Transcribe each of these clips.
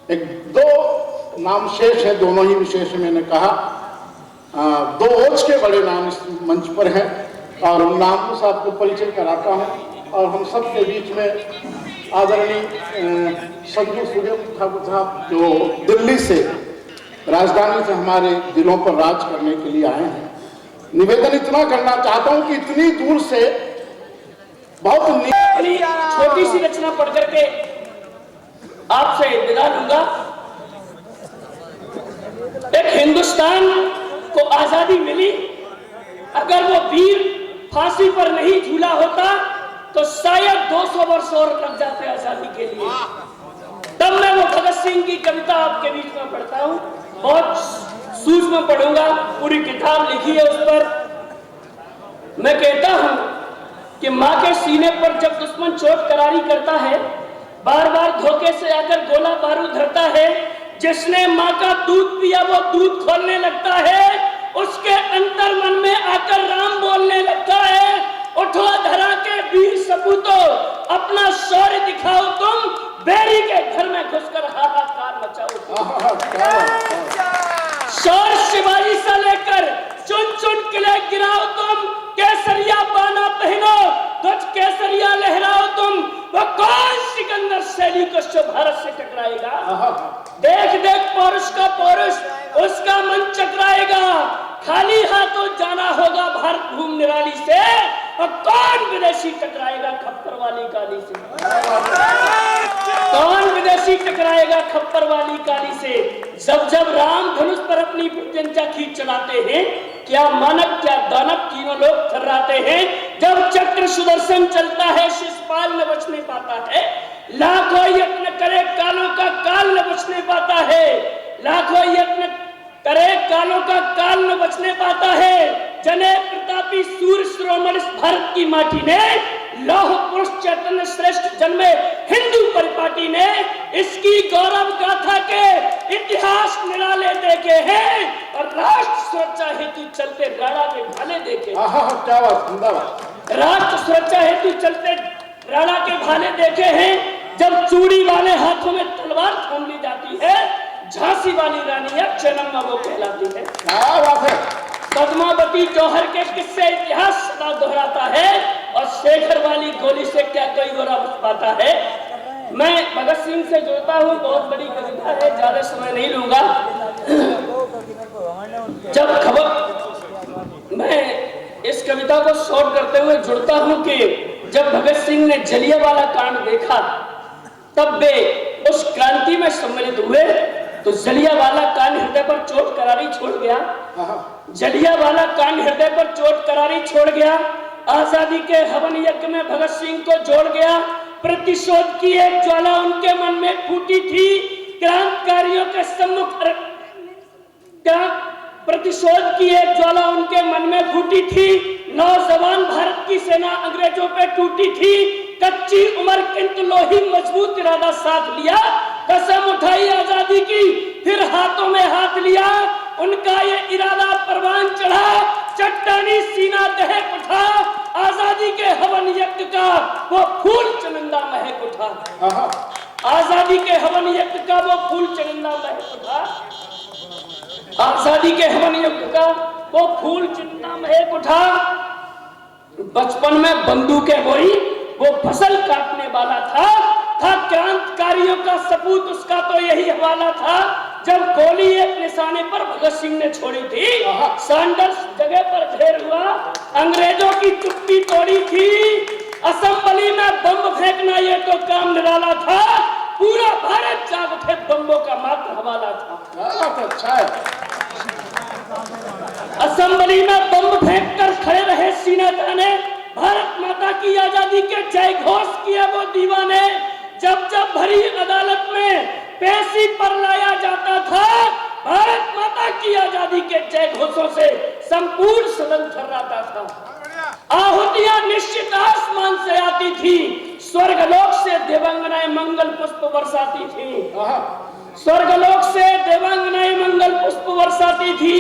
एक दो नाम शेष है, दोनों ही विशेष मैंने कहा। दो ओज के बड़े नाम इस मंच पर हैं और उन नामों से आपको परिचय कराता हूँ। और हम सब के बीच में आदरणीय संजू सूर्य ठाकुर साहब, जो दिल्ली से, राजधानी से हमारे दिलों पर राज करने के लिए आए हैं। निवेदन इतना करना चाहता हूँ कि इतनी दूर से बहुत छोटी सी रचना पढ़ करके आपसे विदा लूंगा। एक हिंदुस्तान को आजादी मिली, अगर वो वीर फांसी पर नहीं झूला होता तो शायद 200 वर्ष और लग जाते आजादी के लिए। तब मैं वो भगत सिंह की कविता आपके बीच में पढ़ता हूँ, बहुत सूक्ष्म पढ़ूंगा, पूरी किताब लिखी है उस पर। मैं कहता हूं कि माँ के सीने पर जब दुश्मन चोट करारी करता है, बार बार धोखे से आकर गोला बारूद धरता है, जिसने माँ का दूध पिया वो दूध खोलने लगता है, उसके अंतर मन में आकर राम बोलने लगता है। उठो धरा के वीर सपूतों, अपना शौर्य दिखाओ तुम, बैरी के घर में घुसकर हाहाकार मचाओ। शौर्य शिवाजी से लेकर चुन चुन किले गिराओ तुम, केसरिया बाना पहनो, ध्वज केसरिया लहराओ तुम। वो कौन सिकंदर शैली को भारत से टकराएगा? देख देख पौरुष का पौरुष, उसका मन चकराएगा। खाली हाथों जाना होगा भारत भूमि निराली से, और कौन विदेशी टकराएगा खप्पर वाली काली से? कौन विदेशी टकराएगा खप्पर वाली काली से? जब जब राम धनुष पर अपनी प्रत्यंचा खींच चलाते हैं, क्या मानव क्या दानव तीनों लोग थर्राते हैं। जब चक्र सुदर्शन चलता है, शिशुपाल न बचने पाता है। लाखों यत्न करे कालों का काल न बचने पाता है। लाखों यत्न करे कालों का काल न बचने पाता है। जने प्रतापी सूर्य शिरोमणि भारत की माटी ने, लौह पुरुष चैतन्य श्रेष्ठ जन्मे हिंदू परिपाटी ने, इसकी गौरव गाथा के इतिहास निराले देखे हैं, और राष्ट्र सुरक्षा हेतु चलते राणा के भाले देखे। क्या बात, राष्ट्र सुरक्षा हेतु चलते राणा के भाले देखे हैं। जब चूड़ी वाले हाथों में तलवार थाम ली जाती है, झांसी वाली रानी अब चेन्नम्मा वो कहलाती है। क्या बात है। पद्मावती जौहर के किस्से इतिहास सदा दोहराता है, और शेखर वाली गोली से क्या कोई गोरा बच पाता है। मैं भगत सिंह से जोड़ता हूँ, बहुत बड़ी कविता है, ज्यादा समय नहीं लूंगा। जब खबर, मैं इस कविता को शॉर्ट करते हुए जुड़ता हूँ कि जब भगत सिंह ने जलियांवाला कांड देखा, तब वे उस क्रांति में सम्मिलित हुए, तो जलियांवाला कांड हृदय पर चोट करारी छोड़ गया। जलियांवाला कांड हृदय पर चोट करारी छोड़ गया। आजादी के हवन यज्ञ में भगत सिंह को जोड़ गया। प्रतिशोध की एक ज्वाला उनके मन में फूटी थी। क्रांतिकारियों के सम्मुख प्रतिशोध की एक ज्वाला उनके मन में फूटी थी। नौजवान भारत की सेना अंग्रेजों पे टूटी थी। कच्ची उम्र किंतु लोही मजबूत इरादा साथ लिया। कसम उठाई आजादी की, फिर हाथों में हाथ लिया। उनका ये इरादा परवान चढ़ा, चट्टानी सीना दहक उठा। आजादी के हवन यज्ञ का वो फूल चंदा महक उठा। आजादी के हवन यज्ञ का वो फूल चंदा महक उठा। आजादी के हवन यज्ञ का वो फूल चंदा महक उठा। बचपन में बंदूकें बोई, वो फसल काटने वाला था क्रांतिकारियों का सपूत, उसका तो यही हवाला था। जब गोली एक निशाने पर भगत सिंह ने छोड़ी थी, सैंडर्स जगह पर ढेर हुआ, अंग्रेजों की चुप्पी तोड़ी थी। असेंबली में बम फेंकना ये तो काम निराला था। पूरा भारत जाग उठे, बम्बों का मात्र हवाला था। अच्छा है। असेंबली में बम फेंककर खड़े रहे सीना ताने, भारत माता की आजादी के जय घोष किए वो दीवाने। जब जब भरी अदालत में पेशी पर लाया जाता था, भारत माता की आजादी के जय घोषों से संपूर्ण सदन थर्राता था। आहुतियां निश्चित आसमान से आती थी, स्वर्गलोक से देवांगनाएं मंगल पुष्प बरसाती थी। स्वर्गलोक से देवांगनाएं मंगल पुष्प बरसाती थी।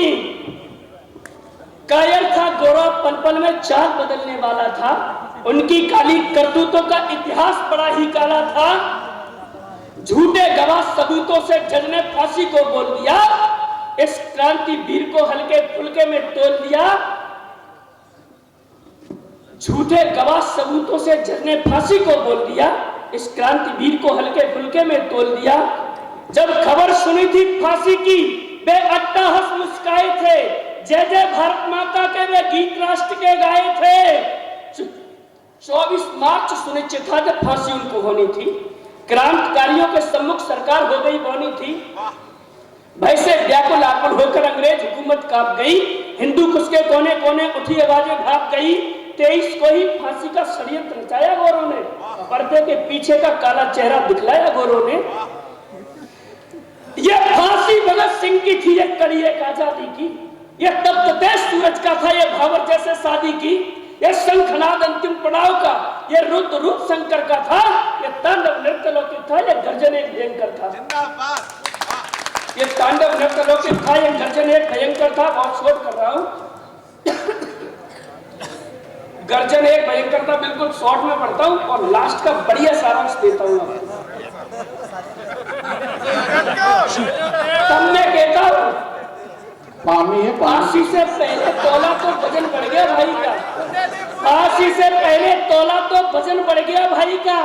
कायर था गौरव, पल पल में चाल बदलने वाला था। उनकी काली करतूतों का इतिहास बड़ा ही काला था। झूठे गवाह सबूतों से जज ने फांसी को बोल दिया। इस क्रांति वीर को हल्के फुल्के में तोल दिया। झूठे गवाह सबूतों से जज ने फांसी को बोल दिया। इस क्रांति वीर को हल्के फुल्के में तोल दिया। जब खबर सुनी थी फांसी की, वे अट्टहास मुस्काए थे। जय जय भारत माता के वे गीत राष्ट्र के गाए थे। 24 मार्च सुनिश्चित था जब फांसी उनको होनी थी। क्रांतिकारियों के सम्मुख सरकार हो गई बनी थी। भय से व्याकुल आकुल होकर अंग्रेज हुकूमत कांप गई। हिंदू कुछ के कोने कोने उठी आवाजें भाग गई। 23 को ही फांसी का षड्यंत्र रचाया गोरों ने। पर्दे के पीछे का काला चेहरा दिखलाया गोरों ने। यह फांसी भगत सिंह की थी, एक कड़ी एक आजादी की। यह तप्त देश सूरज का था, यह भावर जैसे शादी की। यह शंखनाद अंतिम पड़ाव का, यह रुद्र रूप शंकर का था। यह तांडव नृत्य लौकिक था, यह गर्जन एक भयंकर था। यह तांडव नृत्य लौकिक था, यह गर्जन एक भयंकर था। बहुत शॉर्ट कर रहा हूं। गर्जन एक भयंकर था, बिल्कुल शॉर्ट में पढ़ता हूं और लास्ट का बढ़िया सारांश देता हूं आपको। तुमने कहता फांसी से पहले तोला तो वजन बढ़ गया भाई का। फांसी से पहले तोला तो वजन बढ़ गया भाई का।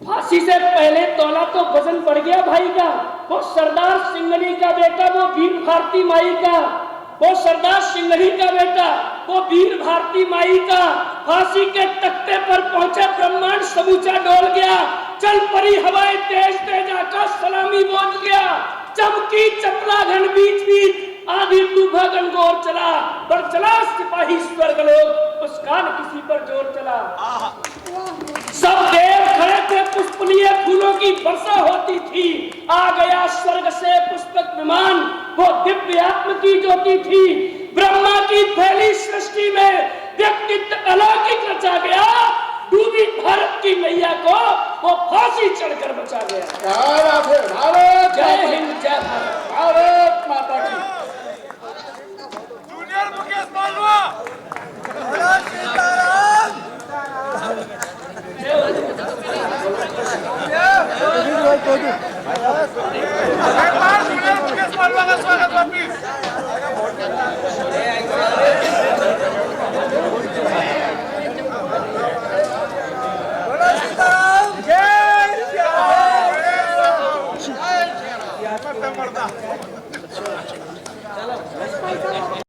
फांसी से पहले तोला तो वजन बढ़ गया भाई का। वो सरदार सिंगनी का बेटा, वो वीर भारती माई का। वो सरदार सिंगनी का बेटा, वो वीर भारती माई का। फांसी के तख्ते पर पहुंचे ब्रह्मांड समूचा डोल गया। चल परी हवाएं तेज तेज आकाश सलामी बोल गया। चमकी चपला घन बीच बीच आधी तूफा गंगोर चला। पर चला सिपाही स्वर्ग लोग, उस कान किसी पर जोर चला। सब देव खड़े थे, पुष्पलीय फूलों की वर्षा होती थी। आ गया स्वर्ग से पुष्पक विमान, वो दिव्य आत्म की ज्योति थी। ब्रह्मा की फैली सृष्टि में व्यक्तित्व अलौकिक रचा गया। डूबी भारत की मैया को वो फांसी चढ़कर बचा गया।